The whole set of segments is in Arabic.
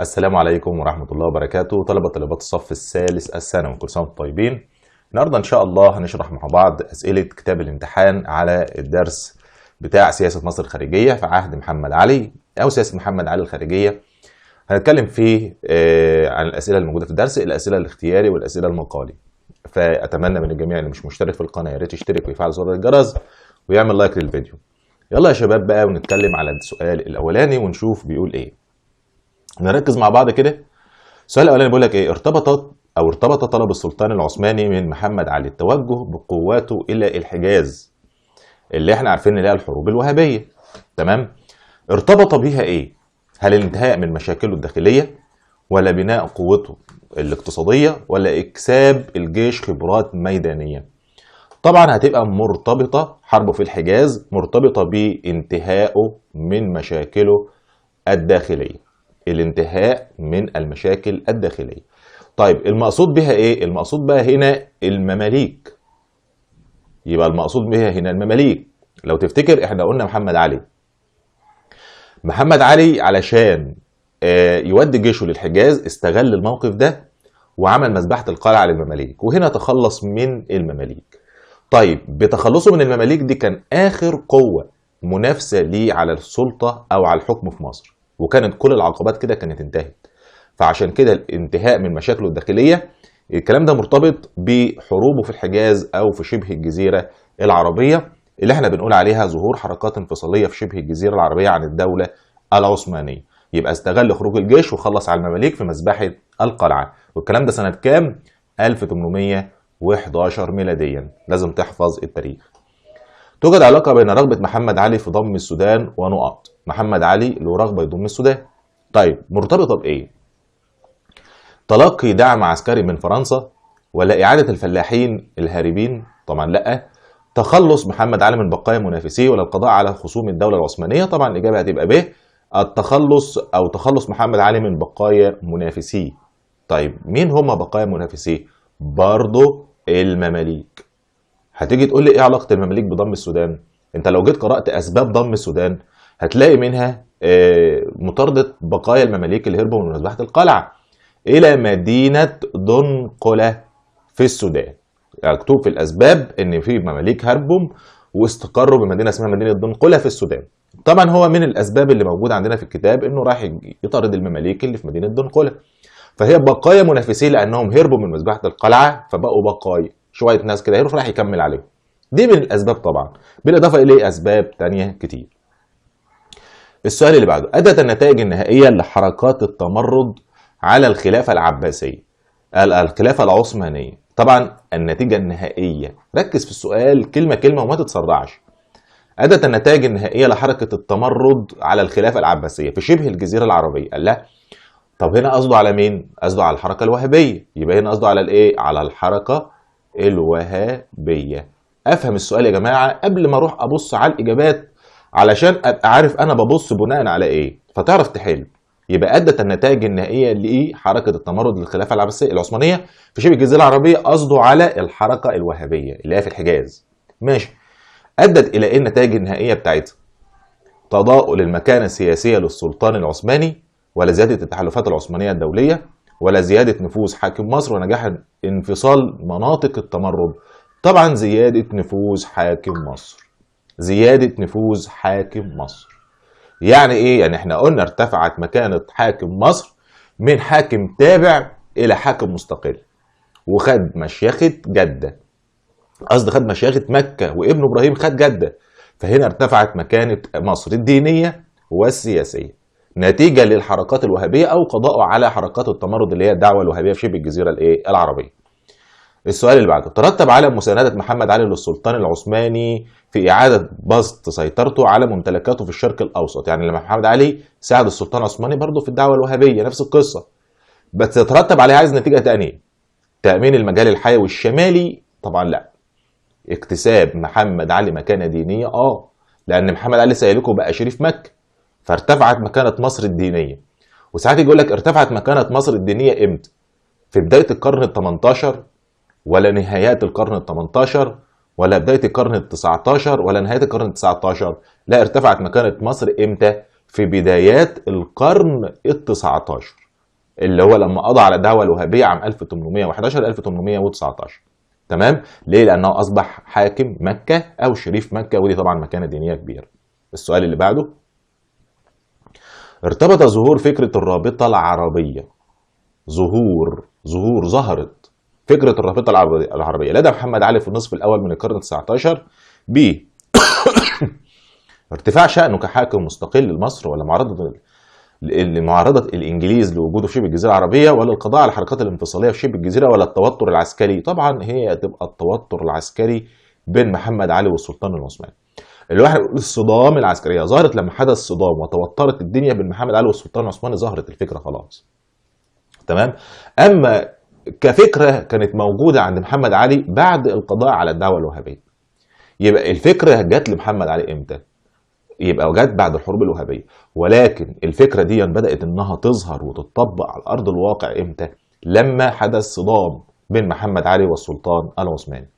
السلام عليكم ورحمة الله وبركاته. طلبة الصف الثالث الثانوي، كل سنة وانتم طيبين. النهارده إن شاء الله هنشرح مع بعض أسئلة كتاب الامتحان على الدرس بتاع سياسة مصر الخارجية في عهد محمد علي أو سياسة محمد علي الخارجية. هنتكلم فيه عن الأسئلة الموجودة في الدرس، الأسئلة الاختياري والأسئلة المقالي. فأتمنى من الجميع اللي مش مشترك في القناة يا ريت يشترك ويفعل زر الجرس ويعمل لايك للفيديو. يلا يا شباب بقى ونتكلم على السؤال الأولاني ونشوف بيقول إيه. نركز مع بعض كده. السؤال الاولاني بيقول لك ايه؟ ارتبط طلب السلطان العثماني من محمد علي التوجه بقواته الى الحجاز، اللي احنا عارفين ان هي الحروب الوهابيه. تمام؟ ارتبط بيها ايه؟ هل الانتهاء من مشاكله الداخليه، ولا بناء قوته الاقتصاديه، ولا اكساب الجيش خبرات ميدانيه؟ طبعا هتبقى مرتبطه حربه في الحجاز مرتبطه بانتهائه من مشاكله الداخليه. الانتهاء من المشاكل الداخلية. طيب المقصود بها ايه؟ المقصود بها هنا المماليك. يبقى المقصود بها هنا المماليك. لو تفتكر احنا قلنا محمد علي علشان يودي جيشه للحجاز استغل الموقف ده وعمل مذبحة القلعة للمماليك، وهنا تخلص من المماليك. طيب بتخلصه من المماليك دي كان آخر قوة منافسة ليه على السلطة أو على الحكم في مصر، وكانت كل العقبات كده كانت انتهت. فعشان كده الانتهاء من مشاكله الداخلية، الكلام ده مرتبط بحروبه في الحجاز أو في شبه الجزيرة العربية، اللي احنا بنقول عليها ظهور حركات انفصالية في شبه الجزيرة العربية عن الدولة العثمانية. يبقى استغل خروج الجيش وخلص على المماليك في مذبحة القلعة، والكلام ده سنة كام؟ 1811 ميلاديا. لازم تحفظ التاريخ. توجد علاقة بين رغبة محمد علي في ضم السودان ونقط. محمد علي له رغبة يضم السودان. طيب مرتبطة بإيه؟ تلقي دعم عسكري من فرنسا، ولا إعادة الفلاحين الهاربين؟ طبعا لأ. تخلص محمد علي من بقايا منافسيه، ولا القضاء على خصوم الدولة العثمانية؟ طبعا الإجابة هتبقى ب. تخلص محمد علي من بقايا منافسيه. طيب مين هم بقايا منافسيه؟ برضه المماليك. هتيجي تقول لي ايه علاقه المماليك بضم السودان؟ انت لو جيت قرات اسباب ضم السودان هتلاقي منها مطارده بقايا المماليك اللي هربوا من مذبحه القلعه الى مدينه دنقله في السودان. يعني مكتوب في الاسباب ان في مماليك هربوا واستقروا بمدينه اسمها مدينه دنقله في السودان. طبعا هو من الاسباب اللي موجوده عندنا في الكتاب انه راح يطارد المماليك اللي في مدينه دنقله. فهي بقايا منافسيه لانهم هربوا من مذبحه القلعه فبقوا بقايا، شويه ناس كده هيروح راح يكمل عليهم. دي من الاسباب طبعا، بالاضافه اليه اسباب تانية كتير. السؤال اللي بعده: ادت النتائج النهائيه لحركات التمرد على الخلافه العباسيه الخلافه العثمانيه. طبعا النتيجه النهائيه، ركز في السؤال كلمه كلمه وما تتسرعش. ادت النتائج النهائيه لحركه التمرد على الخلافه العباسيه في شبه الجزيره العربيه. قال لا. طب هنا قصده على مين؟ قصده على الحركه الوهابيه. يبقى هنا قصده على الايه؟ على الحركه الوهابيه. افهم السؤال يا جماعه قبل ما اروح ابص على الاجابات علشان ابقى عارف انا ببص بناء على ايه فتعرف تحل. يبقى ادت النتائج النهائيه لحركه التمرد للخلافه العباسيه العثمانيه في شبه الجزيره العربيه، قصده على الحركه الوهابيه اللي هي في الحجاز. ماشي. ادت الى ايه النتائج النهائيه بتاعتها؟ تضاؤل المكانه السياسيه للسلطان العثماني، ولا زياده التحالفات العثمانيه الدوليه، ولا زياده نفوذ حاكم مصر، ونجاح انفصال مناطق التمرد؟ طبعا زيادة نفوذ حاكم مصر. زيادة نفوذ حاكم مصر. يعني ايه؟ يعني احنا قلنا ارتفعت مكانة حاكم مصر من حاكم تابع الى حاكم مستقل، وخد مشيخة جدة. خد مشيخة مكة، وابن ابراهيم خد جدة. فهنا ارتفعت مكانة مصر الدينية والسياسية نتيجة للحركات الوهابية او قضاءه على حركات التمرد اللي هي الدعوة الوهابية في شبه الجزيرة العربية. السؤال اللي بعده: ترتب على مساندة محمد علي للسلطان العثماني في إعادة بسط سيطرته على ممتلكاته في الشرق الأوسط. يعني لما محمد علي ساعد السلطان العثماني برضه في الدعوة الوهابية نفس القصة، بس ترتب عليها عايز نتيجة تانية: تأمين المجال الحيوي الشمالي. طبعا لا. اكتساب محمد علي مكانة دينية، لأن محمد علي سيلكه بقى شريف مكة، فارتفعت مكانة مصر الدينية. وساعات يقول لك ارتفعت مكانة مصر الدينية امتى؟ في بداية القرن ال 18 ولا نهايات القرن ال 18 ولا بداية القرن ال 19 ولا نهاية القرن ال 19؟ لا، ارتفعت مكانة مصر امتى؟ في بدايات القرن ال 19. اللي هو لما قضى على الدعوة الوهابية عام 1811 1819. تمام؟ ليه؟ لأنه أصبح حاكم مكة أو شريف مكة، ودي طبعا مكانة دينية كبيرة. السؤال اللي بعده، ارتبط ظهور فكرة الرابطة العربية، ظهرت فكرة الرابطة العربية لدى محمد علي في النصف الأول من القرن ال19 بارتفاع شأنه كحاكم مستقل لمصر، ولا معارضة الإنجليز لوجوده في شبه الجزيرة العربية، ولا القضاء على الحركات الانفصالية في شبه الجزيرة، ولا التوتر العسكري؟ طبعا هي هتبقى التوتر العسكري بين محمد علي والسلطان العثماني. الواحد يقول الصدام العسكرية ظهرت لما حدث صدام وتوترت الدنيا بين محمد علي والسلطان العثماني، ظهرت الفكرة خلاص. تمام. أما كفكرة كانت موجودة عند محمد علي بعد القضاء على الدعوة الوهابية. يبقى الفكرة جت لمحمد علي امتى؟ يبقى جت بعد الحروب الوهابية، ولكن الفكرة دي بدأت انها تظهر وتطبق على ارض الواقع امتى؟ لما حدث صدام بين محمد علي والسلطان العثماني.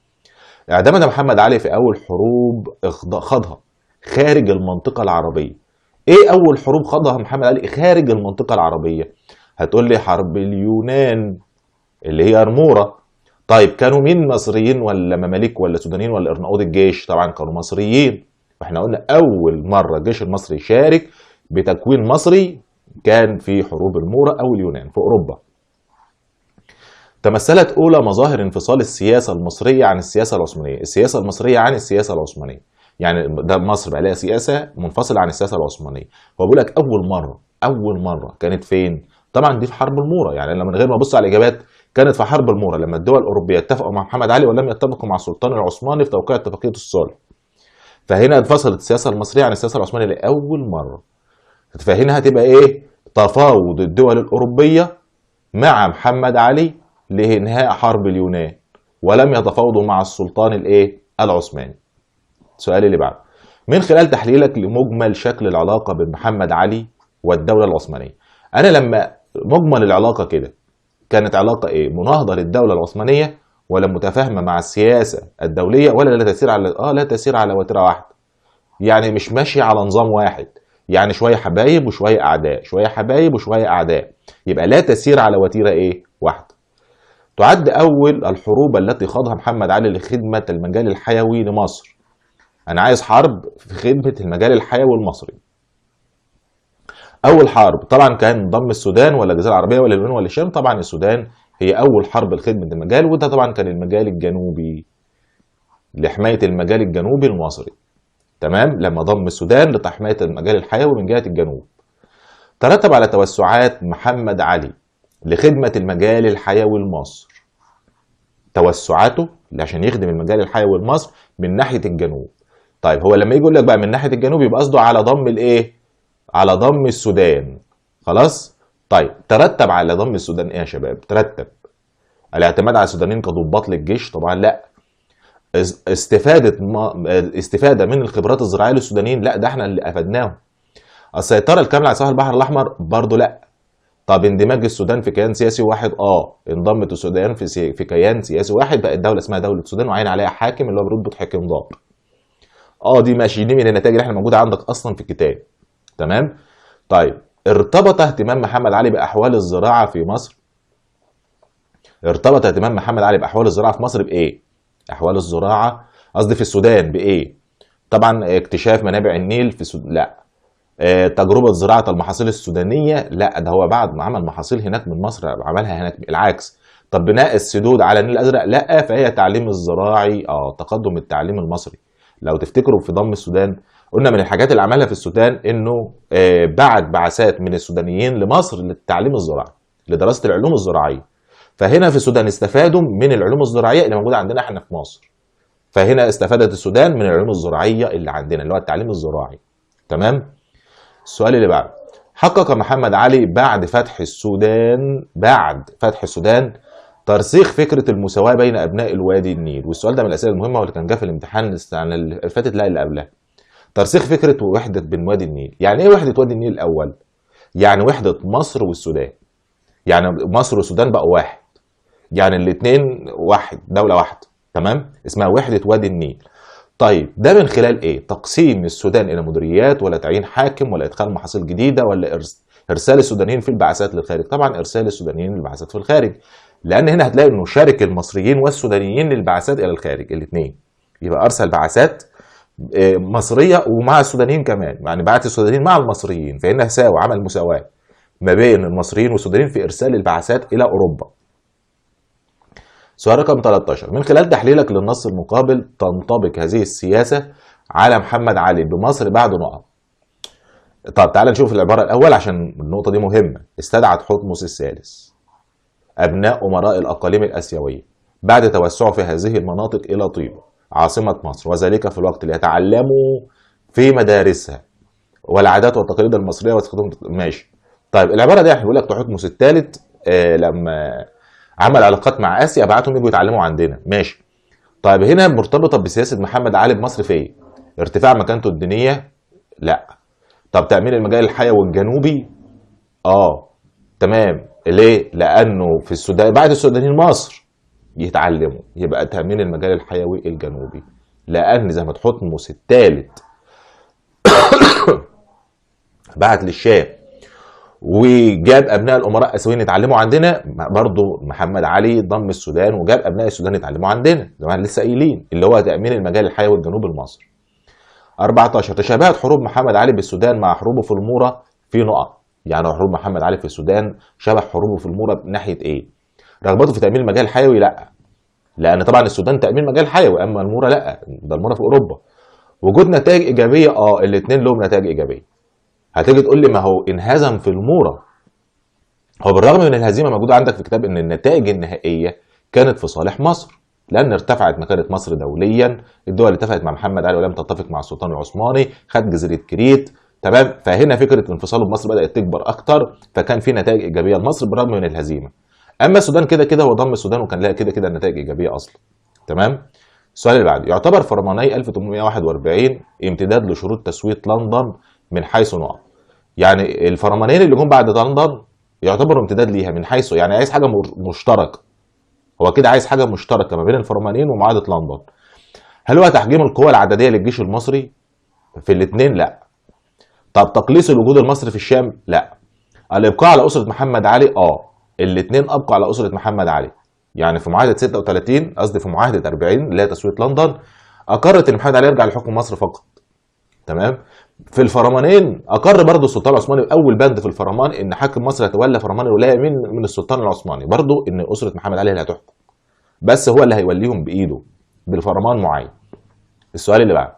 اعتمد محمد علي في اول حروب خاضها خارج المنطقة العربية. ايه اول حروب خاضها محمد علي خارج المنطقة العربية؟ هتقول لي حرب اليونان اللي هي أرمورة. طيب كانوا مين، مصريين ولا مماليك ولا سودانيين ولا ارناؤوط الجيش؟ طبعا كانوا مصريين. واحنا قلنا اول مرة الجيش المصري شارك بتكوين مصري كان في حروب المورة او اليونان في اوروبا. تمثلت اولى مظاهر انفصال السياسة المصرية عن السياسة العثمانية، السياسة المصرية عن السياسة العثمانية. يعني ده مصر بقى لها سياسة منفصلة عن السياسة العثمانية. هو بيقول لك اول مرة كانت فين؟ طبعا دي في حرب المورة. يعني لما من غير ما ابص على الاجابات، كانت في حرب المورة لما الدول الاوروبية اتفقوا مع محمد علي ولم يتفقوا مع السلطان العثماني في توقيع اتفاقية الصلح. فهنا انفصلت السياسة المصرية عن السياسة العثمانية لأول مرة. فهنا هتبقى ايه؟ تفاوض الدول الأوروبية مع محمد علي لإنهاء حرب اليونان، ولم يتفاوضوا مع السلطان الايه؟ العثماني. السؤال اللي بعده، من خلال تحليلك لمجمل شكل العلاقة بين محمد علي والدولة العثمانية، أنا لما مجمل العلاقة كده كانت علاقة ايه؟ مناهضة للدولة العثمانية، ولا متفاهمة مع السياسة الدولية، ولا لا تسير على لا تسير على وتيرة واحدة؟ يعني مش ماشي على نظام واحد، يعني شوية حبايب وشوية أعداء، شوية حبايب وشوية أعداء. يبقى لا تسير على وتيرة ايه؟ واحدة. تعد أول الحروب التي خاضها محمد علي لخدمة المجال الحيوي لمصر. أنا عايز حرب في خدمة المجال الحيوي المصري. أول حرب طبعا كان ضم السودان ولا الجزيرة العربية ولا اليونان ولا الشام؟ طبعا السودان هي أول حرب لخدمة المجال، وده طبعا كان المجال الجنوبي لحماية المجال الجنوبي المصري. تمام. لما ضم السودان لحماية المجال الحيوي من جهة الجنوب. ترتب على توسعات محمد علي لخدمة المجال الحيوي لمصر، توسعاته عشان يخدم المجال الحيوي لمصر من ناحية الجنوب. طيب هو لما يجي يقول لك بقى من ناحية الجنوب يبقى قصده على ضم الايه؟ على ضم السودان. خلاص. طيب ترتب على ضم السودان ايه يا شباب؟ ترتب الاعتماد على السودانيين كضباط للجيش؟ طبعا لا. استفادة من الخبرات الزراعية للسودانيين؟ لا، ده احنا اللي افدناهم. السيطرة الكاملة على سواحل البحر الاحمر؟ برضو لا. طب اندماج السودان في كيان سياسي واحد؟ انضمت السودان في كيان سياسي واحد، بقت دولة اسمها دولة السودان وعين عليها حاكم اللي هو برتبة حكمدار. دي ماشي، دي من النتائج اللي احنا موجودة عندك اصلا في الكتاب. تمام. طيب ارتبط اهتمام محمد علي بأحوال الزراعة في مصر؟ ارتبط اهتمام محمد علي بأحوال الزراعة في مصر بإيه؟ أحوال الزراعة قصدي في السودان بإيه؟ طبعا اكتشاف منابع النيل في السودان؟ لا. تجربة زراعة المحاصيل السودانية؟ لا، ده هو بعد ما عمل محاصيل هناك من مصر عملها هناك العكس. طب بناء السدود على النيل الأزرق؟ لا. فهي تعليم الزراعي تقدم التعليم المصري. لو تفتكروا في ضم السودان قلنا من الحاجات اللي عملها في السودان انه بعت بعثات من السودانيين لمصر للتعليم الزراعي لدراسة العلوم الزراعية. فهنا في السودان استفادوا من العلوم الزراعية اللي موجودة عندنا احنا في مصر. فهنا استفادت السودان من العلوم الزراعية اللي عندنا اللي هو التعليم الزراعي. تمام. السؤال اللي بعده، حقق محمد علي بعد فتح السودان ترسيخ فكرة المساواة بين أبناء الوادي النيل. والسؤال ده من الأسئلة المهمة واللي كان جه في الامتحان السنة اللي فاتت لا اللي قبلها. ترسيخ فكرة وحدة بين وادي النيل. يعني إيه وحدة وادي النيل الأول؟ يعني وحدة مصر والسودان. يعني مصر والسودان بقوا واحد، يعني الاثنين واحد، دولة واحدة. تمام. اسمها وحدة وادي النيل. طيب ده من خلال ايه؟ تقسيم السودان الى مديريات، ولا تعيين حاكم، ولا ادخال محاصيل جديدة، ولا ارسال السودانيين في البعثات للخارج، طبعا ارسال السودانيين للبعثات في الخارج، لان هنا هتلاقي انه شارك المصريين والسودانيين للبعثات الى الخارج الاثنين، يبقى ارسل بعثات مصريه ومع السودانيين كمان، يعني بعت السودانيين مع المصريين، فهنا ساوى عمل مساواه ما بين المصريين والسودانيين في ارسال البعثات الى اوروبا. سؤال رقم 13، من خلال تحليلك للنص المقابل تنطبق هذه السياسه على محمد علي بمصر بعد نقط. طب تعال نشوف العباره الاول عشان النقطه دي مهمه. استدعى تحتمس الثالث ابناء امراء الاقاليم الاسيويه بعد توسعه في هذه المناطق الى طيبه عاصمه مصر، وذلك في الوقت ليتعلموا في مدارسها والعادات والتقاليد المصريه ماشي. طيب العباره دي بيقول لك تحتمس الثالث لما عمل علاقات مع اسيا بعتهم يجوا يتعلموا عندنا، ماشي. طيب هنا مرتبطه بسياسه محمد علي بمصر في ايه؟ ارتفاع مكانته الدينيه؟ لا. طب تامين المجال الحيوي الجنوبي؟ تمام. ليه؟ لانه في السودان بعد السودانيين مصر يتعلموا، يبقى تامين المجال الحيوي الجنوبي، لان زي ما تحتمس الثالث بعت للشام وجاب ابناء الامراء الاسيويين يتعلموا عندنا، برضه محمد علي ضم السودان وجاب ابناء السودان يتعلموا عندنا زي ما لسه قايلين، اللي هو تامين المجال الحيوي الجنوبي لمصر. 14 تشابهت حروب محمد علي بالسودان مع حروبه في المورا في نقط، يعني حروب محمد علي في السودان شبه حروبه في المورا من ناحيه ايه؟ رغبته في تامين المجال الحيوي؟ لا، لان طبعا السودان تامين مجال حيوي، اما المورا لا، ده المورا في اوروبا. وجود نتائج ايجابيه؟ الاثنين لهم نتائج ايجابيه. هتيجي تقول لي ما هو انهزم في المورا، هو بالرغم من الهزيمه موجوده عندك في كتاب ان النتائج النهائيه كانت في صالح مصر، لان ارتفعت مكانه مصر دوليا، الدول اللي اتفقت مع محمد علي ولم تتفق مع السلطان العثماني، خد جزيره كريت، تمام. فهنا فكره انفصاله بمصر بدات تكبر اكتر، فكان في نتائج ايجابيه لمصر بالرغم من الهزيمه. اما السودان كده كده هو ضم السودان وكان لها كده كده نتائج ايجابيه اصلا، تمام. السؤال اللي بعده، يعتبر فرماني 1841 امتداد لشروط تسويه لندن من حيث نقط، يعني الفرمانين اللي جم بعد لندن يعتبروا امتداد ليها من حيث، يعني عايز حاجه مشتركه، هو كده عايز حاجه مشتركه ما بين الفرمانين ومعاهده لندن. هل هو تحجيم القوى العدديه للجيش المصري؟ في الاثنين لا. طب تقليص الوجود المصري في الشام؟ لا. الابقاء على اسره محمد علي؟ الاثنين ابقوا على اسره محمد علي، يعني في معاهده 36 قصدي في معاهده 40 اللي هي تسويه لندن اقرت ان محمد علي يرجع لحكم مصر فقط، تمام. في الفرمانين اقر برضه السلطان العثماني، اول بند في الفرمان ان حاكم مصر يتولى فرمان الولايه من السلطان العثماني، برضه ان اسره محمد علي اللي هتحكم، بس هو اللي هيوليهم بايده بالفرمان معين. السؤال اللي بعده،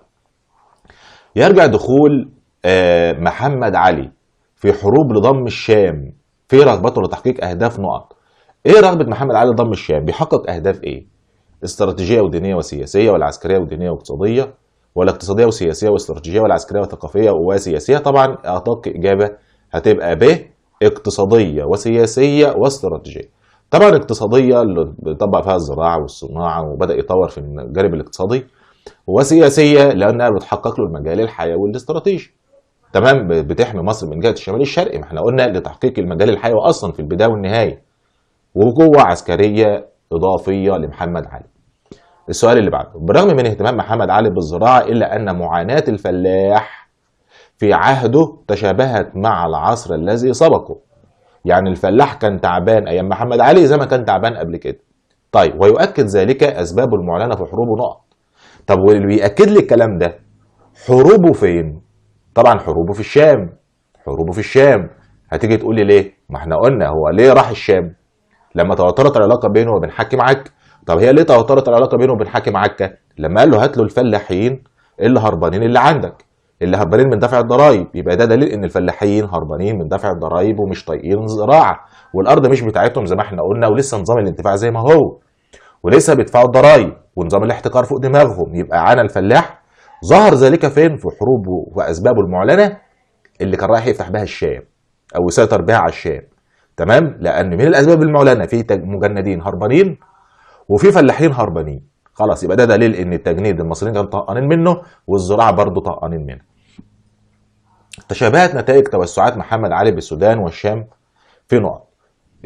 يرجع دخول محمد علي في حروب لضم الشام في رغبته لتحقيق اهداف نقط. ايه رغبه محمد علي لضم الشام؟ بيحقق اهداف ايه؟ استراتيجيه ودينيه وسياسيه، ولا عسكريه ودينيه واقتصاديه، ولا اقتصاديه وسياسيه واستراتيجيه، ولا عسكريه وثقافيه وسياسيه؟ طبعا اعطاك اجابه هتبقى ب اقتصاديه وسياسيه واستراتيجيه. طبعا اقتصاديه اللي بيطبق فيها الزراعه والصناعه وبدا يطور في الجانب الاقتصادي، وسياسيه لانها بتحقق له المجال الحيوي والاستراتيجي، تمام. بتحمي مصر من جهه الشمال الشرقي، ما احنا قلنا لتحقيق المجال الحيوي اصلا في البدايه والنهايه، وقوه عسكريه اضافيه لمحمد علي. السؤال اللي بعده، بالرغم من اهتمام محمد علي بالزراعة إلا أن معاناة الفلاح في عهده تشابهت مع العصر الذي سبقه، يعني الفلاح كان تعبان أيام محمد علي زي ما كان تعبان قبل كده. طيب ويؤكد ذلك أسبابه المعلنة في حروبه نقط. طب واللي بيأكد لي الكلام ده حروبه فين؟ طبعا حروبه في الشام، حروبه في الشام. هتيجي تقول لي ليه؟ ما احنا قلنا هو ليه راح الشام؟ لما توترت العلاقة بينه وبين حاكم عكا. طب هي ليه توترت العلاقه بينه وبين حاكم عكا؟ لما قال له هات له الفلاحين اللي هربانين اللي عندك، اللي هربانين من دفع الضرايب، يبقى ده دليل ان الفلاحين هربانين من دفع الضرايب ومش طايقين الزراعه، والارض مش بتاعتهم زي ما احنا قلنا، ولسه نظام الانتفاع زي ما هو، ولسه بيدفعوا الضرايب ونظام الاحتكار فوق دماغهم. يبقى عانى الفلاح، ظهر ذلك فين؟ في حروبه واسبابه المعلنه اللي كان رايح يفتح بها الشام او يسيطر بها على الشام، تمام. لان من الاسباب المعلنه في مجندين هربانين وفي فلاحين هربانين، خلاص يبقى ده دليل ان التجنيد المصريين كانوا طهقانين منه والزراعه برضه طهقانين منها. تشابهت نتائج توسعات محمد علي بالسودان والشام في نقط.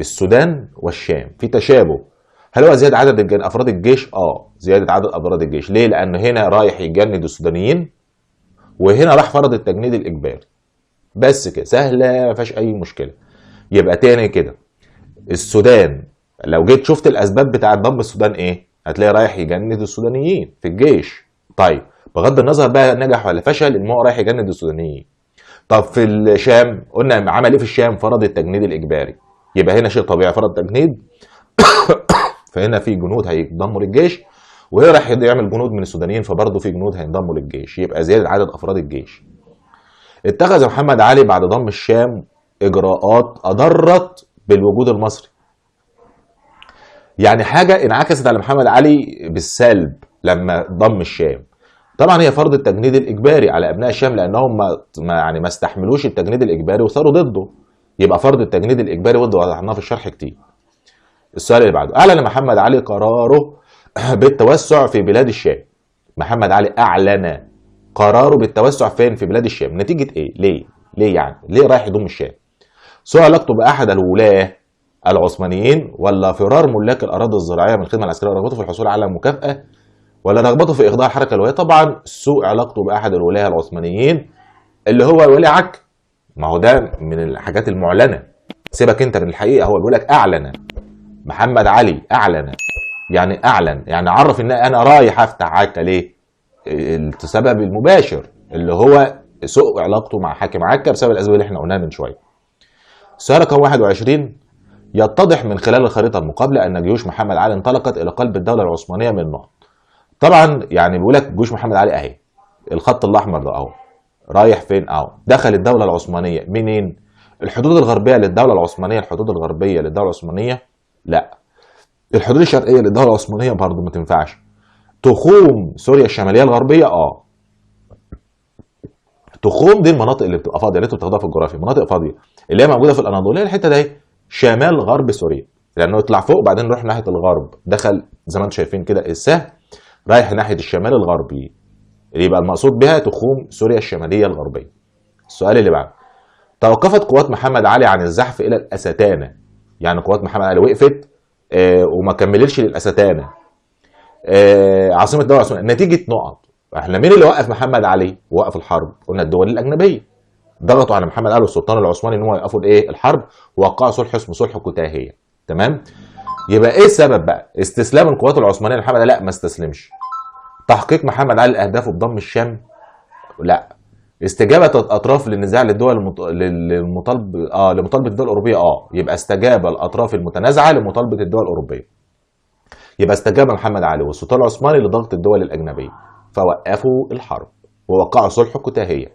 السودان والشام في تشابه. هل هو زياده عدد افراد الجيش؟ زياده عدد افراد الجيش. ليه؟ لانه هنا رايح يجند السودانيين وهنا راح فرض التجنيد الاجباري، بس كده سهله ما فيهاش اي مشكله. يبقى تاني كده، السودان لو جيت شفت الاسباب بتاعه ضم السودان ايه، هتلاقي رايح يجند السودانيين في الجيش. طيب بغض النظر بقى نجح ولا فشل، المهم هو رايح يجند السودانيين. طب في الشام قلنا عمل ايه في الشام؟ فرض التجنيد الاجباري. يبقى هنا شيء طبيعي فرض التجنيد. فهنا في جنود هينضموا للجيش، وهي راح يعمل جنود من السودانيين، فبرضه في جنود هينضموا للجيش، يبقى زياده عدد افراد الجيش. اتخذ محمد علي بعد ضم الشام اجراءات اضرت بالوجود المصري. يعني حاجه انعكست على محمد علي بالسلب لما ضم الشام. طبعا هي فرض التجنيد الاجباري على ابناء الشام، لانهم ما استحملوش التجنيد الاجباري وصاروا ضده. يبقى فرض التجنيد الاجباري وضده، وضحناه في الشرح كتير. السؤال اللي بعده، اعلن محمد علي قراره بالتوسع في بلاد الشام. محمد علي اعلن قراره بالتوسع فين؟ في بلاد الشام. نتيجه ايه؟ ليه يعني؟ ليه رايح يضم الشام؟ سوء علاقته باحد الولاه العثمانيين، ولا فرار ملاك الاراضي الزراعيه من الخدمه العسكريه ورغبته في الحصول على مكافاه، ولا رغبته في اخضاع الحركه الولايه؟ طبعا سوء علاقته باحد الولاه العثمانيين اللي هو ولي عك. ما هو ده من الحاجات المعلنه، سيبك انت من الحقيقه. هو بيقول لك اعلن، محمد علي اعلن، يعني اعلن يعني عرف ان انا رايح افتح عكا. ليه؟ السبب المباشر اللي هو سوء علاقته مع حاكم عكا بسبب الاسباب اللي احنا قلناها من شويه. السؤال رقم 21، يتضح من خلال الخريطه المقابله ان جيوش محمد علي انطلقت الى قلب الدوله العثمانيه من نقط. طبعا يعني بيقول لك جيوش محمد علي اهي، الخط الاحمر ده اهو رايح فين؟ اهو دخل الدوله العثمانيه منين؟ الحدود الغربيه للدوله العثمانيه. الحدود الغربيه للدوله العثمانيه لا، الحدود الشرقيه للدوله العثمانيه برضه ما تنفعش. تخوم سوريا الشماليه الغربيه تخوم دي المناطق اللي بتبقى فاضيه اللي انتوا بتاخدوها في الجغرافيا، مناطق فاضيه اللي هي موجوده في الاناضوليه. الحته دي شمال غرب سوريا، لانه يطلع فوق بعدين نروح ناحيه الغرب. دخل زي ما انتم شايفين كده السهم رايح ناحيه الشمال الغربي، اللي يبقى المقصود بها تخوم سوريا الشماليه الغربيه. السؤال اللي بعده، توقفت قوات محمد علي عن الزحف الى الاستانه. يعني قوات محمد علي وقفت وما كملتش للاستانه، عاصمه الدوله العثمانيه، نتيجه نقط. احنا مين اللي وقف محمد علي وقف الحرب؟ قلنا الدول الاجنبيه ضغطوا على محمد علي والسلطان العثماني ان هو يوقفوا الايه؟ الحرب، ووقعوا صلح اسمه صلح كوتاهيه. تمام؟ يبقى ايه السبب بقى؟ استسلام القوات العثمانيه لمحمد علي؟ لا ما استسلمش. تحقيق محمد علي لاهدافه بضم الشام؟ لا. استجابه الاطراف للنزاع للدول لمطالبه الدول الاوروبيه؟ يبقى استجاب الاطراف المتنازعه لمطالبه الدول الاوروبيه. يبقى استجاب محمد علي والسلطان العثماني لضغط الدول الاجنبيه فوقفوا الحرب ووقعوا صلح كوتاهيه.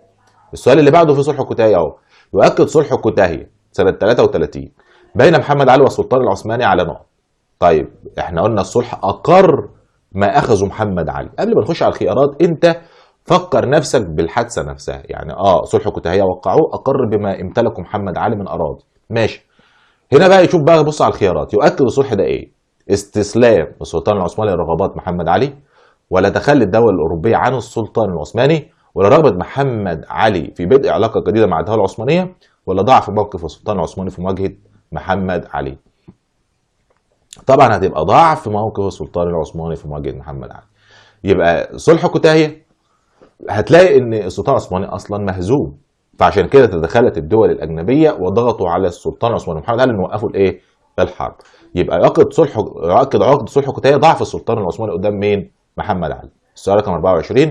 السؤال اللي بعده في صلح كوتاهيه اهو، يؤكد صلح كوتاهيه سنه 33 بين محمد علي والسلطان العثماني على نقط. طيب احنا قلنا الصلح اقر ما اخذه محمد علي. قبل ما نخش على الخيارات انت فكر نفسك بالحادثه نفسها. يعني صلح كوتاهيه وقعوه، اقر بما امتلكه محمد علي من اراضي. ماشي. هنا بقى يشوف بقى، بص على الخيارات، يؤكد الصلح ده ايه؟ استسلام السلطان العثماني لرغبات محمد علي، ولا تخلي الدولة الأوروبية عن السلطان العثماني، ولا رغبة محمد علي في بدء علاقة جديدة مع الدولة العثمانية، ولا ضعف موقف السلطان العثماني في مواجهة محمد علي؟ طبعا هتبقى ضعف موقف السلطان العثماني في مواجهة محمد علي. يبقى صلح كوتاهية هتلاقي ان السلطان العثماني اصلا مهزوم، فعشان كده تدخلت الدول الاجنبيه وضغطوا على السلطان العثماني محمد علي ان يوقفوا الايه؟ الحرب. يبقى يؤكد عقد صلح كوتاهيه ضعف السلطان العثماني قدام مين؟ محمد علي. السؤال رقم 24،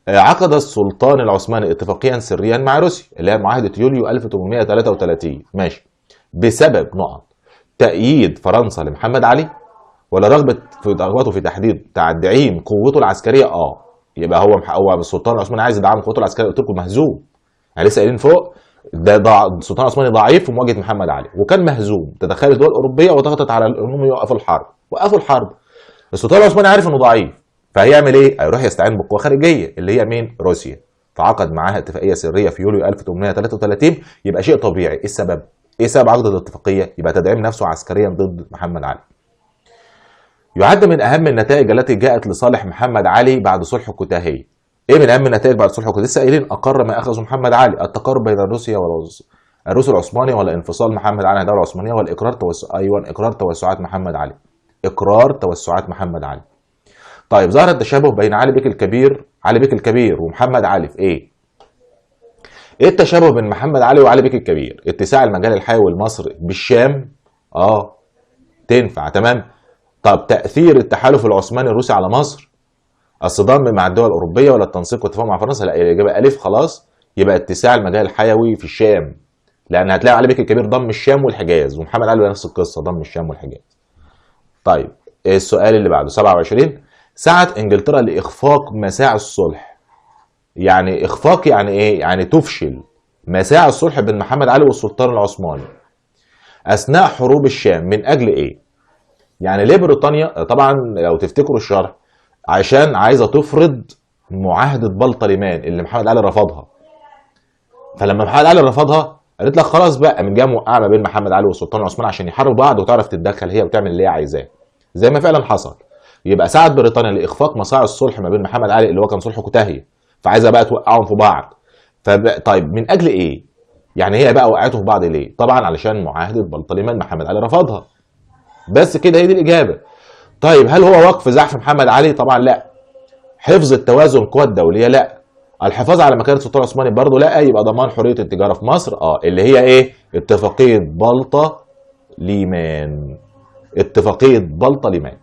عقد السلطان العثماني اتفاقيا سريا مع روسيا اللي هي معاهده يوليو 1833. ماشي. بسبب نقط تأييد فرنسا لمحمد علي، ولا رغبته في تحديد تدعيم قوته العسكريه؟ يبقى هو السلطان العثماني عايز يدعم قوته العسكريه. قلت لكم مهزوم، يعني لسه قايلين فوق ده السلطان العثماني ضعيف في مواجهه محمد علي وكان مهزوم. تدخلت الدول الاوروبيه وضغطت على انهم يوقفوا الحرب، وقفوا الحرب. السلطان العثماني عارف انه ضعيف، فهيعمل ايه؟ هيروح يستعين بقوه خارجيه اللي هي مين؟ روسيا. فعقد معاها اتفاقيه سريه في يوليو 1833. يبقى شيء طبيعي. ايه السبب؟ ايه سبب عقد الاتفاقيه؟ يبقى تدعيم نفسه عسكريا ضد محمد علي. يعد من اهم النتائج التي جاءت لصالح محمد علي بعد صلح كوتاهيه. ايه من اهم النتائج بعد صلح كوتاهيه؟ لسه قايلين اقر ما اخذه محمد علي، التقارب بين روسيا والروس العثماني، ولا انفصال محمد علي عن الدوله العثمانيه، ولا اقرار توسعات محمد علي. اقرار توسعات محمد علي. طيب ظهر التشابه بين علي بيك الكبير ومحمد علي في ايه؟ ايه التشابه بين محمد علي وعلي بيك الكبير؟ اتساع المجال الحيوي لمصر بالشام. اه تنفع تمام. طب تأثير التحالف العثماني الروسي على مصر، الصدام مع الدول الأوروبية ولا التنسيق والتفاهم مع فرنسا؟ لا، الإجابة ألف خلاص. يبقى اتساع المجال الحيوي في الشام، لأن هتلاقي علي بيك الكبير ضم الشام والحجاز، ومحمد علي نفس القصة ضم الشام والحجاز. طيب السؤال اللي بعده 27. سعت إنجلترا لإخفاق مساعي الصلح. يعني إخفاق يعني إيه؟ يعني تفشل مساعي الصلح بين محمد علي والسلطان العثماني أثناء حروب الشام من أجل إيه؟ يعني ليه بريطانيا؟ طبعا لو تفتكروا الشرح، عشان عايزه تفرض معاهده بلطلمان اللي محمد علي رفضها. فلما محمد علي رفضها قالت لك خلاص بقى، من جايه موقعه ما بين محمد علي والسلطان العثماني عشان يحاربوا بعض وتعرف تتدخل هي وتعمل اللي هي عايزاه، زي ما فعلا حصل. يبقى ساعد بريطانيا لاخفاق مساعي الصلح ما بين محمد علي اللي هو كان صلح كتاهي، فعايزه بقى توقعهم في بعض. طيب من اجل ايه؟ يعني هي بقى وقعتهم في بعض ليه؟ طبعا علشان معاهده بلطلمان محمد علي رفضها. بس كده هي دي الاجابه. طيب هل هو وقف زحف محمد علي؟ طبعا لا. حفظ التوازن القوى الدوليه؟ لا. الحفاظ على مكانه السلطان العثماني؟ برضه لا. يبقى ضمان حريه التجاره في مصر، اللي هي ايه؟ اتفاقيه بلطة ليمان. اتفاقيه بلطة ليمان.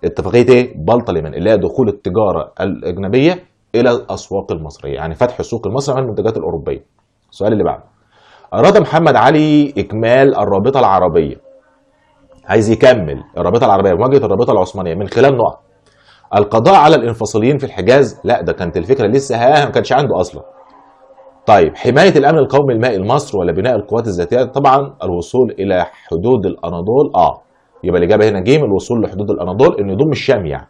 اتفاقيه ايه؟ بلطة ليمان، اللي هي دخول التجاره الاجنبيه الى الاسواق المصريه، يعني فتح السوق المصري عن المنتجات الاوروبيه. السؤال اللي بعده. اراد محمد علي اكمال الرابطه العربيه، عايز يكمل الرابطه العربيه بمواجهه الرابطه العثمانيه من خلال نقط: القضاء على الانفصاليين في الحجاز، لا ده كانت الفكره لسه ما كانش عنده اصلا. طيب حمايه الامن القومي المائي لمصر ولا بناء القوات الذاتيه؟ طبعا الوصول الى حدود الاناضول. يبقى الاجابه هنا ج، الوصول لحدود الاناضول، انه يضم الشام يعني.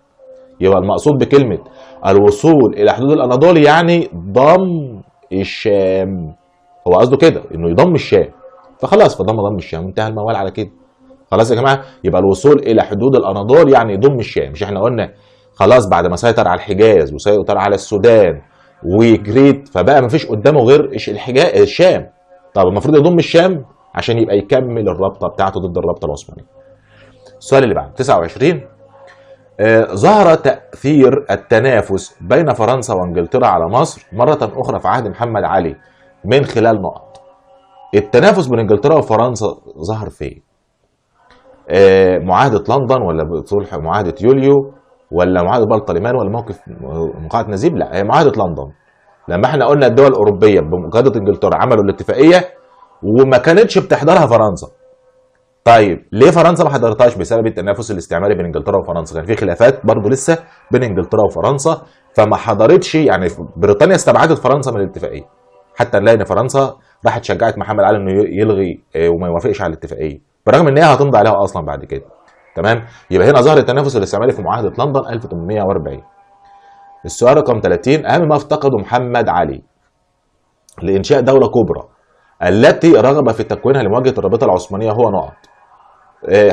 يبقى المقصود بكلمه الوصول الى حدود الاناضول يعني ضم الشام. هو قصده كده انه يضم الشام، فخلاص ضم الشام، انتهى الموال على كده. خلاص يا جماعه، يبقى الوصول الى حدود الاناضول يعني يضم الشام. مش احنا قلنا خلاص بعد ما سيطر على الحجاز وسيطر على السودان وكريت، فبقى ما فيش قدامه غير الشام. طب المفروض يضم الشام عشان يبقى يكمل الرابطه بتاعته ضد الرابطه العثمانيه. السؤال اللي بعده 29. ظهر تأثير التنافس بين فرنسا وانجلترا على مصر مرة أخرى في عهد محمد علي من خلال نقط. التنافس بين انجلترا وفرنسا ظهر فين؟ معاهدة لندن ولا صلح معاهدة يوليو ولا معاهدة بلطلمان ولا موقف مقاعدة نزيب؟ لا، هي معاهدة لندن. لما احنا قلنا الدول الأوروبية بمقاعدة انجلترا عملوا الاتفاقية وما كانتش بتحضرها فرنسا. طيب ليه فرنسا ما حضرتهاش؟ بسبب التنافس الاستعماري بين انجلترا وفرنسا، كان في خلافات برضه لسه بين انجلترا وفرنسا، فما حضرتش. يعني بريطانيا استبعدت فرنسا من الاتفاقية، حتى نلاقي ان فرنسا راحت شجعت محمد علي انه يلغي وما يوافقش على الاتفاقية، برغم ان هي هتمضي عليها اصلا بعد كده. تمام. يبقى هنا ظهر التنافس الاستعماري في معاهده لندن 1840. السؤال رقم 30. اهم ما افتقده محمد علي لانشاء دوله كبرى التي رغب في تكوينها لمواجهه الرابطه العثمانيه هو نقط: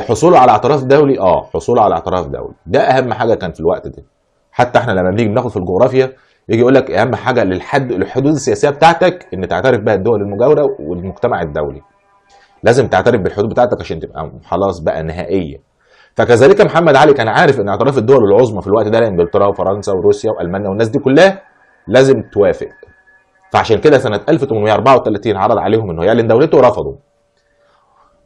حصوله على اعتراف دولي. حصوله على اعتراف دولي ده اهم حاجه كان في الوقت ده. حتى احنا لما بنيجي بناخد في الجغرافيا يجي يقول لك اهم حاجه الحدود السياسيه بتاعتك ان تعترف بها الدول المجاوره والمجتمع الدولي. لازم تعترف بالحدود بتاعتك عشان تبقى خلاص بقى نهائيه. فكذلك محمد علي كان عارف ان اعتراف الدول العظمى في الوقت ده انجلترا وفرنسا وروسيا والمانيا والناس دي كلها لازم توافق. فعشان كده سنه 1834 عرض عليهم انه يعلن دولته ورفضوا.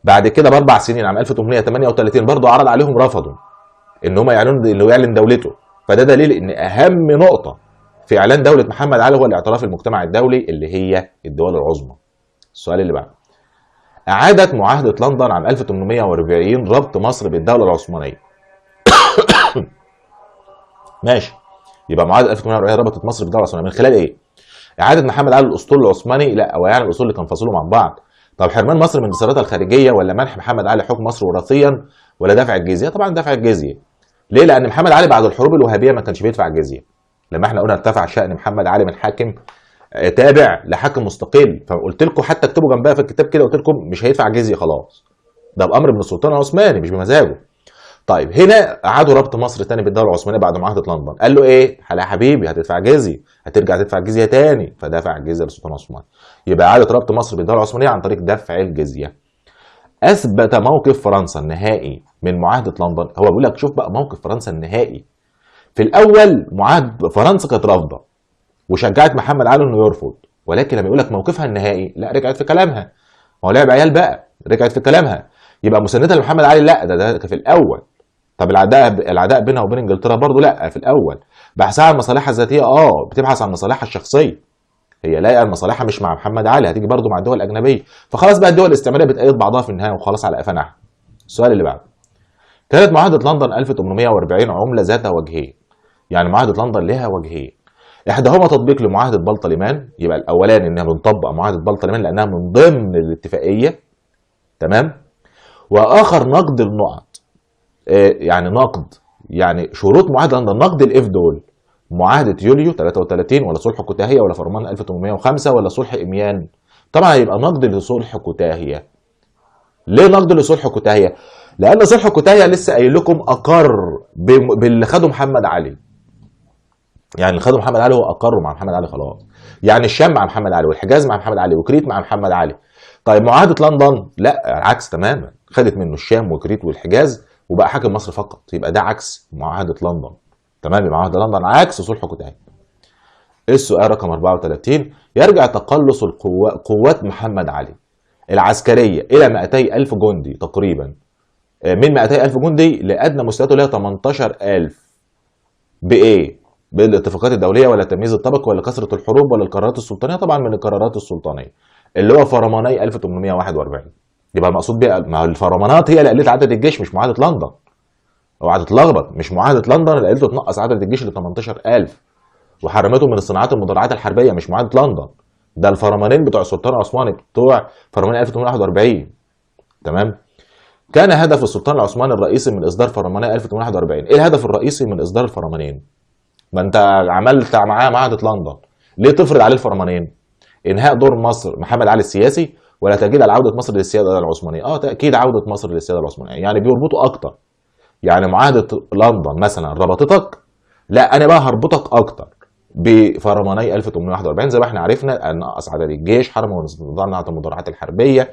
بعد كده باربع سنين عام 1838 برضه عرض عليهم رفضوا ان هم يعلنوا انه يعلن دولته. فده دليل ان اهم نقطه في اعلان دوله محمد علي هو الاعتراف المجتمع الدولي اللي هي الدول العظمى. السؤال اللي بعده. أعادت معاهدة لندن عام 1840 ربط مصر بالدولة العثمانية. ماشي. يبقى معاهدة 1840 ربطت مصر بالدولة العثمانية من خلال إيه؟ إعادة محمد علي الأسطول العثماني؟ لا، أو يعني الأسطول اللي كانوا فصلوا عن بعض. طب حرمان مصر من انتصاراتها الخارجية ولا منح محمد علي حكم مصر وراثيا ولا دفع الجزية؟ طبعا دفع الجزية. ليه؟ لأن محمد علي بعد الحروب الوهابية ما كانش بيدفع الجزية. لما احنا قلنا ارتفع شأن محمد علي من حاكم تابع لحاكم مستقل، فقلت لكم حتى اكتبوا جنبها في الكتاب كده، قلت لكم مش هيدفع جزيه خلاص، ده بامر من السلطان العثماني مش بمزاجه. طيب هنا اعادوا ربط مصر تاني بالدوله العثمانيه بعد معاهده لندن. قال له ايه؟ يا حبيبي هتدفع جزيه، هترجع تدفع الجزيه تاني، فدفع الجزيه للسلطان العثماني. يبقى اعاده ربط مصر بالدوله العثمانيه عن طريق دفع الجزيه. اثبت موقف فرنسا النهائي من معاهده لندن. هو بيقول لك شوف بقى موقف فرنسا النهائي. في الاول معاهده فرنسا كانت رافضه وشجعت محمد علي انه يرفض، ولكن لما يقول لك موقفها النهائي، لا رجعت في كلامها. ما هو لعب عيال بقى، رجعت في كلامها. يبقى مساندتها لمحمد علي لا، ده في الاول. طب العداء بينها وبين انجلترا برضه لا، في الاول. بحثها عن مصالحها الذاتيه، بتبحث عن مصالحها الشخصيه. هي لاقيه مصالحها مش مع محمد علي، هتيجي برضه مع الدول الاجنبيه. فخلاص بقى الدول الاستعماريه بتأيد بعضها في النهايه وخلاص على قفانا. السؤال اللي بعده. كانت معاهده لندن 1840 عمله ذات وجهين. يعني معاهده لندن لها وجهين. احداهما تطبيق لمعاهده بلطلمان، يبقى الاولاني انها بنطبق معاهده بلطلمان لانها من ضمن الاتفاقيه. تمام. واخر نقد النقط. يعني نقد، يعني شروط معاهده لندن، نقد الاف دول. معاهده يوليو 33 ولا صلح كوتاهيه ولا فرمان 1805 ولا صلح اميان؟ طبعا هيبقى نقد لصلح كوتاهيه. ليه نقد لصلح كوتاهيه؟ لان صلح كوتاهيه لسه قايل لكم اقر باللي خده محمد علي. يعني اللي خده محمد علي هو اقره مع محمد علي خلاص. يعني الشام مع محمد علي، والحجاز مع محمد علي، وكريت مع محمد علي. طيب معاهده لندن لا، العكس تماما، خدت منه الشام وكريت والحجاز وبقى حاكم مصر فقط. يبقى ده عكس معاهده لندن. تمام. معاهده لندن عكس صلح كوتاهيه. السؤال رقم 34. يرجع تقلص قوات محمد علي العسكريه الى 200,000 جندي تقريبا. من 200,000 جندي لادنى مستوياته اللي هي 18,000. بايه؟ بالاتفاقات الدوليه ولا التمييز الطبقي ولا كثره الحروب ولا القرارات السلطانيه؟ طبعا من القرارات السلطانيه اللي هو فرماني 1841. يبقى المقصود بيه، ما هو الفرمانات هي اللي قلت عدد الجيش مش معاهده لندن. اوعى تتلخبط، مش معاهده لندن اللي قلت تنقص عدد الجيش ل 18,000 وحرمته من الصناعات المدرعات الحربيه، مش معاهده لندن. ده الفرمانين بتوع السلطان العثماني بتوع فرماني 1841. تمام. كان هدف السلطان العثماني الرئيسي من اصدار فرماني 1841. ايه الهدف الرئيسي من اصدار الفرمانين؟ ما انت عملت معاه معاهده لندن، ليه تفرض عليه الفرمانين؟ انهاء دور مصر محمد علي السياسي ولا تاكيد على عوده مصر للسياده العثمانيه؟ تاكيد عوده مصر للسياده العثمانيه، يعني بيربطوا اكتر. يعني معاهده لندن مثلا ربطتك، لا انا بقى هربطك اكتر بفرماني 1841 زي ما احنا عرفنا، ان نقص عدد الجيش، حرم صناعه المدرعات الحربيه،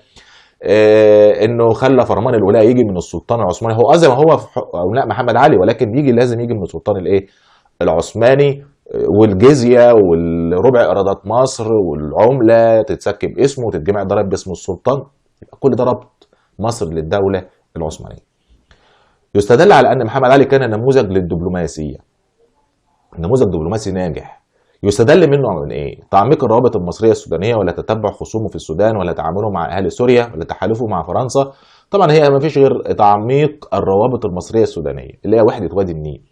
انه خلى فرمان الولايه يجي من السلطان العثماني. هو زي ما هو في لا محمد علي، ولكن لازم يجي من السلطان الايه العثماني. والجزيه والربع ايرادات مصر والعمله تتسكب باسمه وتتجمع ضرائب باسم السلطان. كل ده ربط مصر للدوله العثمانيه. يستدل على ان محمد علي كان نموذج للدبلوماسيه، نموذج دبلوماسي ناجح. يستدل منه من ايه؟ تعميق الروابط المصريه السودانيه، ولا تتبع خصومه في السودان، ولا تعامله مع اهل سوريا، ولا تحالفه مع فرنسا. طبعا هي ما فيش غير تعميق الروابط المصريه السودانيه اللي هي وحده وادي النيل.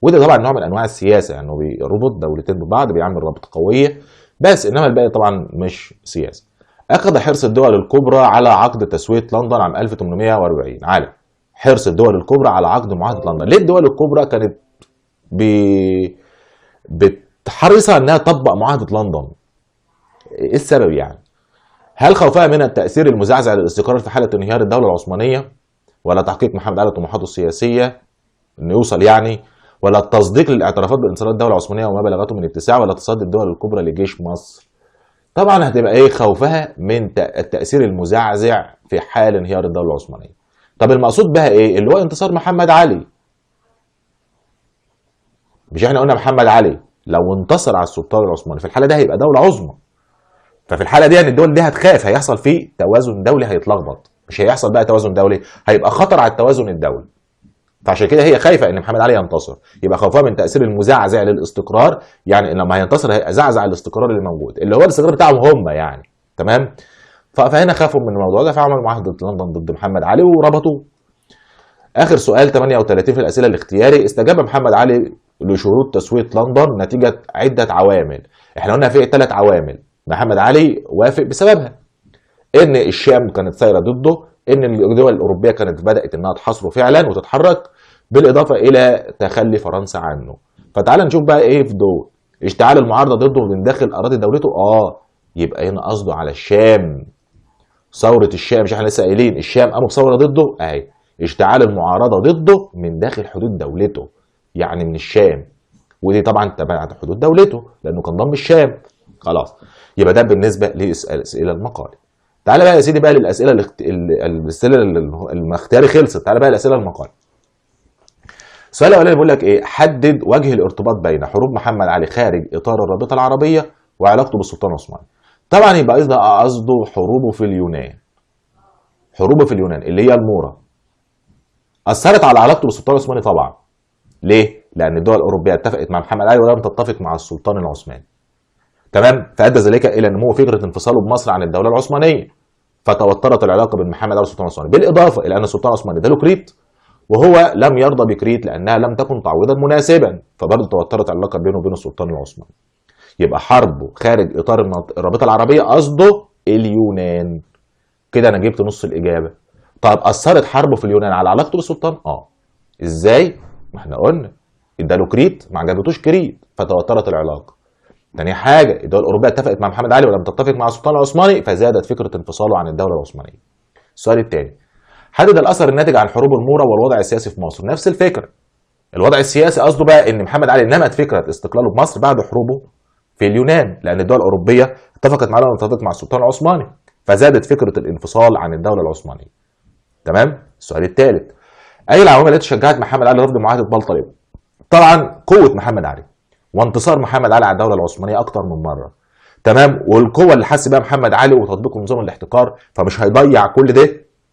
وده طبعا نوع من انواع السياسه، انه يعني بيربط دولتين ببعض، بيعمل رابطه قويه بس، انما الباقي طبعا مش سياسه. اخذ حرص الدول الكبرى على عقد تسويه لندن عام 1840. على حرص الدول الكبرى على عقد معاهده لندن. ليه الدول الكبرى كانت بتحرصها انها تطبق معاهده لندن؟ ايه السبب يعني؟ هل خوفها من التاثير المزعزع للاستقرار في حاله انهيار الدوله العثمانيه، ولا تحقيق محمد علي طموحاته السياسيه انه يوصل يعني، ولا التصديق للاعترافات بانتصارات الدوله العثمانيه وما بلغته من اتساع، ولا تصدي الدول الكبرى لجيش مصر؟ طبعا هتبقى ايه؟ خوفها من التاثير المزعزع في حال انهيار الدوله العثمانيه. طب المقصود بها ايه؟ اللي هو انتصار محمد علي. مش احنا قلنا محمد علي لو انتصر على السلطان العثماني في الحاله دي هيبقى دوله عظمى. ففي الحاله دي يعني الدول دي هتخاف، هيحصل فيه توازن دولي، هيتلخبط. مش هيحصل بقى توازن دولي، هيبقى خطر على التوازن الدولي. فعشان كده هي خايفه ان محمد علي ينتصر، يبقى خوفها من تاثير المزعزع للاستقرار. يعني لما هينتصر هيزعزع الاستقرار اللي موجود، اللي هو الاستقرار بتاعهم هم يعني. تمام. فهنا خافوا من الموضوع ده، فعملوا معاهده لندن ضد محمد علي وربطوه. اخر سؤال 38 في الاسئله الاختياري. استجاب محمد علي لشروط تسويه لندن نتيجه عده عوامل. احنا قلنا في 3 عوامل محمد علي وافق بسببها. ان الشام كانت سايره ضده، ان الدول الاوروبيه كانت بدات انها تحاصره فعلا وتتحرك، بالاضافه الى تخلي فرنسا عنه. فتعال نشوف بقى ايه في دول. اشتعال المعارضه ضده من داخل اراضي دولته. يبقى هنا قصده على الشام. ثوره الشام، مش احنا لسه قايلين الشام قاموا بثوره ضده؟ اهي اشتعال المعارضه ضده من داخل حدود دولته، يعني من الشام. ودي طبعا تبعت حدود دولته لانه كان ضم الشام. خلاص. يبقى ده بالنسبه لاسئله المقال. تعالى بقى يا سيدي بقى للاسئله الاسئله الاختياري خلصت. تعالى بقى لاسئله المقال. السؤال الاولاني بيقول لك ايه؟ حدد وجه الارتباط بين حروب محمد علي خارج اطار الرابطه العربيه وعلاقته بالسلطان العثماني. طبعا يبقى قصده حروبه في اليونان. حروبه في اليونان اللي هي المورا اثرت على علاقته بالسلطان العثماني طبعا. ليه؟ لان الدول الاوروبيه اتفقت مع محمد علي ولم تتفق مع السلطان العثماني. تمام؟ فادى ذلك الى نمو فكره انفصاله بمصر عن الدوله العثمانيه، فتوترت العلاقه بين محمد علي والسلطان العثماني، بالاضافه الى ان السلطان العثماني اداله كريت وهو لم يرضى بكريت لانها لم تكن تعويضا مناسبا، فبرضه توترت العلاقه بينه وبين السلطان العثماني. يبقى حربه خارج اطار الرابطه العربيه قصده اليونان. كده انا جبت نص الاجابه. طب اثرت حربه في اليونان على علاقته بالسلطان؟ ازاي؟ ما احنا قلنا اداله كريت ما عجبتوش كريت فتوترت العلاقه. تاني حاجه الدول الاوروبيه اتفقت مع محمد علي ولم تتفق مع السلطان العثماني فزادت فكره انفصاله عن الدوله العثمانيه. السؤال الثاني، حدد الاثر الناتج عن حروب المورا والوضع السياسي في مصر. نفس الفكره. الوضع السياسي قصده بقى ان محمد علي نمت فكره استقلاله بمصر بعد حروبه في اليونان، لان الدول الاوروبيه اتفقت معاه ولم تتفق مع السلطان العثماني فزادت فكره الانفصال عن الدوله العثمانيه. تمام؟ السؤال الثالث، اي العوامل التي شجعت محمد علي رفض معاهده بلطيم؟ طبعا قوه محمد علي وانتصار محمد علي على الدوله العثمانيه اكتر من مره. تمام؟ والقوه اللي حس بها محمد علي وتطبيق نظام الاحتكار، فمش هيضيع كل ده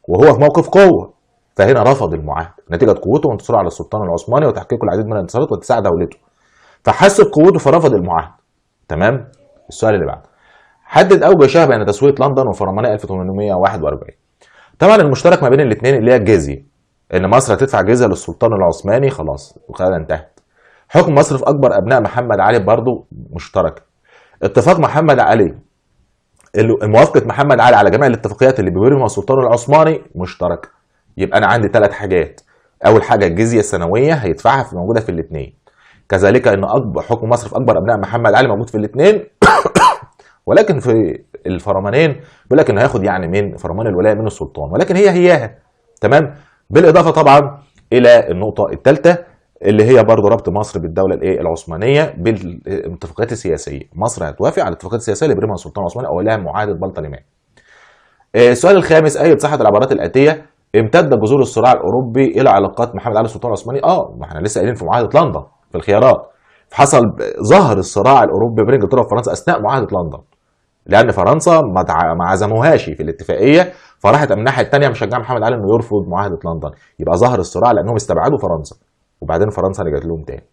وهو في موقف قوه، فهنا رفض المعاهده نتيجه قوته وانتصاره على السلطان العثماني وتحقيق العديد من الانتصارات واتساع دولته. فحس بقوته فرفض المعاهده. تمام؟ السؤال اللي بعده، حدد اوجه شبه بين تسويه لندن وفرمانيه 1841. طبعا المشترك ما بين الاثنين اللي هي الجزيه، ان مصر هتدفع جزيه للسلطان العثماني خلاص وكده انتهت. حكم مصر في اكبر ابناء محمد علي برضه مشترك. اتفاق محمد علي، موافقه محمد علي على جميع الاتفاقيات اللي بيبرمها السلطان العثماني مشترك. يبقى انا عندي ثلاث حاجات. اول حاجه الجزيه السنويه هيدفعها موجوده في الاثنين، كذلك ان اكبر حكم مصر في اكبر ابناء محمد علي موجود في الاثنين ولكن في الفرمانين بيقول لك انه هياخد يعني من فرمان الولايه من السلطان، ولكن هياها. تمام؟ بالاضافه طبعا الى النقطه الثالثه اللي هي برضه ربط مصر بالدوله العثمانيه بالاتفاقيات السياسيه. مصر هتوافق على الاتفاقيات السياسيه اللي بيرمها السلطان العثماني او لها معاهده بلطلمان. السؤال الخامس، ايد صحه العبارات الاتيه امتد جذور الصراع الاوروبي الى علاقات محمد علي السلطان العثماني؟ ما احنا لسه قايلين في معاهده لندن في الخيارات. فحصل ظهر الصراع الاوروبي بين انجلترا وفرنسا اثناء معاهده لندن، لان فرنسا ما عزموهاش في الاتفاقيه، فراحت من الناحيه الثانيه مشجعه محمد علي انه يرفض معاهده لندن. يبقى ظهر الصراع لانهم استبعدوا فرنسا وبعدين فرنسا رجعت لهم تاني.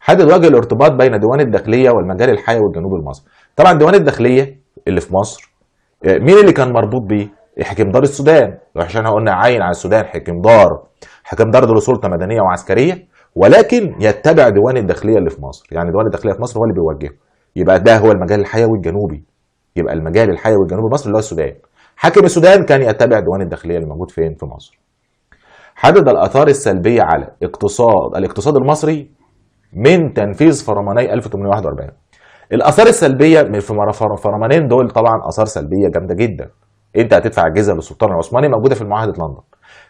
حدد وجه الارتباط بين ديوان الداخليه والمجال الحيوي الجنوبي لمصر. طبعا ديوان الداخليه اللي في مصر مين اللي كان مربوط بيه؟ حكمدار السودان، عشان قلنا عين على السودان حكمدار له سلطه مدنيه وعسكريه، ولكن يتبع ديوان الداخليه اللي في مصر، يعني ديوان الداخليه في مصر هو اللي بيوجهه. يبقى ده هو المجال الحيوي الجنوبي. يبقى المجال الحيوي الجنوبي لمصر اللي هو السودان. حاكم السودان كان يتبع ديوان الداخليه اللي موجود فين؟ في مصر. حدد الاثار السلبيه على الاقتصاد المصري من تنفيذ فرماني 1841. الاثار السلبيه في فرمانين دول طبعا اثار سلبيه جامده جدا. انت هتدفع الجزيه للسلطان العثماني موجوده في معاهده لندن.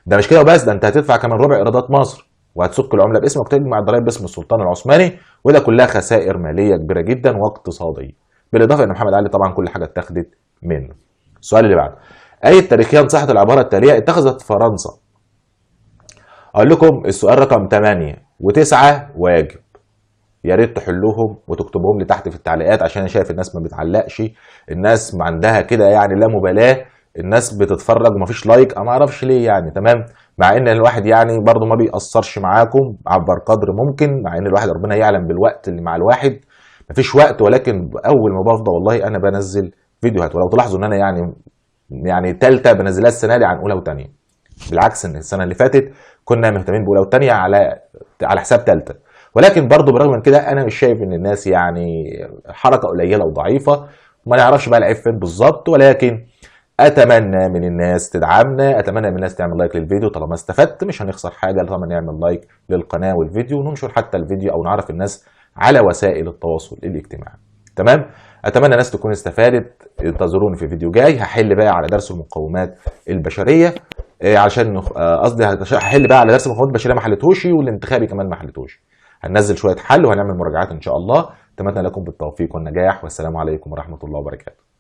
ده مش كده وبس، ده انت هتدفع كمان ربع ايرادات مصر وهتسك العمله باسمك وتجمع الضرائب باسم السلطان العثماني، وده كلها خسائر ماليه كبيره جدا واقتصاديه. بالاضافه ان محمد علي طبعا كل حاجه اتاخدت منه. السؤال اللي بعده، اي تاريخيا صحه العباره التاليه اتخذت فرنسا؟ اقول لكم السؤال رقم 8 و9 واجب، يا ريت تحلوهم وتكتبوهم لي تحت في التعليقات، عشان انا شايف الناس ما بتعلقش، الناس ما عندها كده يعني لا مبالاه، الناس بتتفرج ومفيش لايك، انا ما اعرفش ليه يعني. تمام؟ مع ان الواحد يعني برضو ما بيأثرش معاكم عبر قدر ممكن، مع ان الواحد ربنا يعلم بالوقت اللي مع الواحد مفيش وقت، ولكن اول ما بفضى والله انا بنزل فيديوهات. ولو تلاحظوا ان انا يعني تالتة بنزلها السنه دي عن اولى وثانيه، بالعكس ان السنه اللي فاتت كنا مهتمين باولى وثانيه على حساب تالتة. ولكن برضو برغم من كده انا مش شايف ان الناس يعني حركه قليله وضعيفه، ما نعرفش بقى العيب فين بالظبط، ولكن اتمنى من الناس تدعمنا، اتمنى من الناس تعمل لايك للفيديو طالما استفدت، مش هنخسر حاجه طالما نعمل لايك للقناه والفيديو وننشر حتى الفيديو او نعرف الناس على وسائل التواصل الاجتماعي. تمام؟ اتمنى الناس تكون استفادت. انتظروني في فيديو جاي هحل بقى على درس المقومات البشريه، عشان قصدي هحل بقى على درس المقومات البشريه ما حلتهوش، والانتخابي كمان ما حلتهوش. هننزل شويه حل وهنعمل مراجعات ان شاء الله. اتمنى لكم بالتوفيق والنجاح، والسلام عليكم ورحمه الله وبركاته.